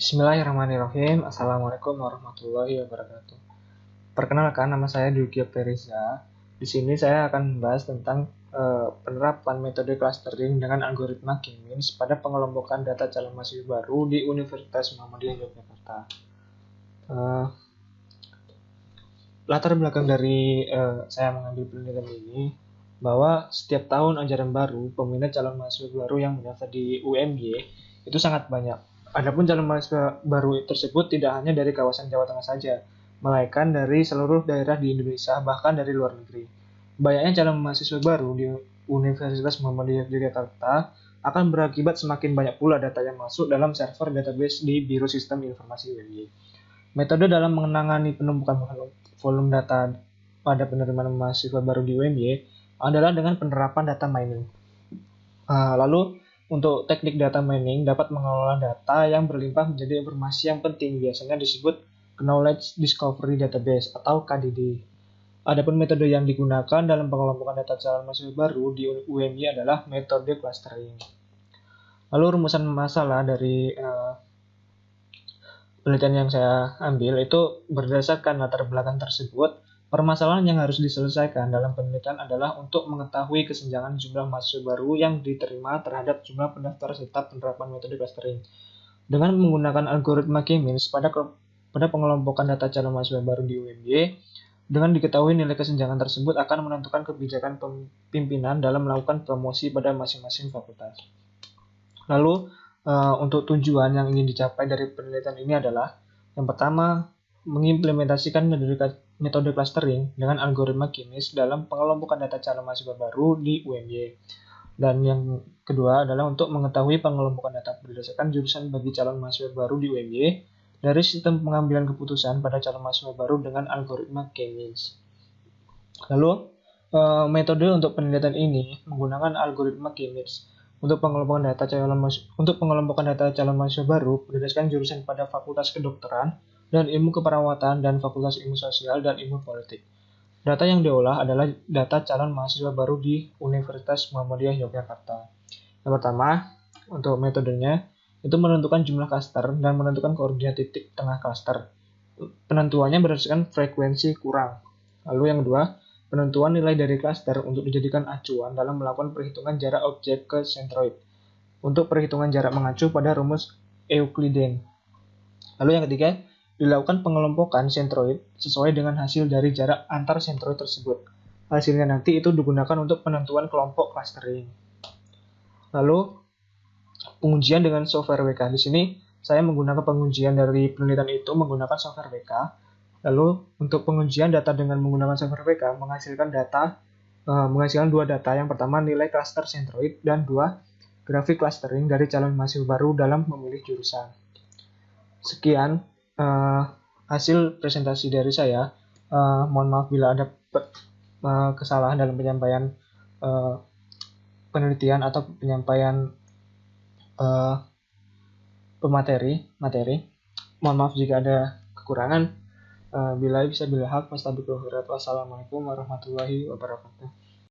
Bismillahirrahmanirrahim. Assalamualaikum warahmatullahi wabarakatuh. Perkenalkan, nama saya Dwi Periza. Di sini saya akan membahas tentang penerapan metode clustering dengan algoritma K-means pada pengelompokan data calon mahasiswa baru di Universitas Muhammadiyah Yogyakarta. Latar belakang dari saya mengambil penelitian ini bahwa setiap tahun ajaran baru, peminat calon mahasiswa baru yang mendaftar di UMY itu sangat banyak. Adapun calon mahasiswa baru tersebut tidak hanya dari kawasan Jawa Tengah saja, melainkan dari seluruh daerah di Indonesia, bahkan dari luar negeri. Banyaknya calon mahasiswa baru di Universitas Muhammadiyah Yogyakarta akan berakibat semakin banyak pula data yang masuk dalam server database di Biro Sistem Informasi UMY. Metode dalam menangani penumpukan volume data pada penerimaan mahasiswa baru di UMY adalah dengan penerapan data mining. Lalu, untuk teknik data mining dapat mengelola data yang berlimpah menjadi informasi yang penting, biasanya disebut Knowledge Discovery Database atau KDD. Adapun metode yang digunakan dalam pengelompokan data calon mahasiswa baru di UMY adalah metode clustering. Lalu rumusan masalah dari penelitian yang saya ambil itu berdasarkan latar belakang tersebut. Permasalahan yang harus diselesaikan dalam penelitian adalah untuk mengetahui kesenjangan jumlah mahasiswa baru yang diterima terhadap jumlah pendaftar serta penerapan metode clustering. Dengan menggunakan algoritma K-means pada pengelompokan data calon mahasiswa baru di UMY, dengan diketahui nilai kesenjangan tersebut akan menentukan kebijakan pimpinan dalam melakukan promosi pada masing-masing fakultas. Lalu, untuk tujuan yang ingin dicapai dari penelitian ini adalah yang pertama, mengimplementasikan metode clustering dengan algoritma K-means dalam pengelompokan data calon mahasiswa baru di UMY. Dan yang kedua adalah untuk mengetahui pengelompokan data berdasarkan jurusan bagi calon mahasiswa baru di UMY dari sistem pengambilan keputusan pada calon mahasiswa baru dengan algoritma K-means. Lalu, metode untuk penelitian ini menggunakan algoritma K-means untuk pengelompokan data calon mahasiswa baru berdasarkan jurusan pada Fakultas Kedokteran dan Ilmu Keperawatan dan Fakultas Ilmu Sosial dan Ilmu Politik. Data yang diolah adalah data calon mahasiswa baru di Universitas Muhammadiyah Yogyakarta. Yang pertama, untuk metodenya itu menentukan jumlah klaster dan menentukan koordinat titik tengah klaster. Penentuannya berdasarkan frekuensi kurang. Lalu yang kedua, penentuan nilai dari klaster untuk dijadikan acuan dalam melakukan perhitungan jarak objek ke sentroid. Untuk perhitungan jarak mengacu pada rumus Euclidean. Lalu yang ketiga, dilakukan pengelompokan sentroid sesuai dengan hasil dari jarak antar sentroid tersebut. Hasilnya nanti itu digunakan untuk penentuan kelompok clustering. Lalu, pengujian dengan software WK. Di sini saya menggunakan pengujian dari penelitian itu menggunakan software WK. Lalu, untuk pengujian data dengan menggunakan software WK menghasilkan dua data. Yang pertama, nilai cluster sentroid dan dua, grafik clustering dari calon mahasiswa baru dalam memilih jurusan. Sekian hasil presentasi dari saya. Mohon maaf bila ada kesalahan dalam penyampaian penelitian atau penyampaian materi. Mohon maaf jika ada kekurangan. Bila bisa bila hak, wassalamualaikum warahmatullahi wabarakatuh.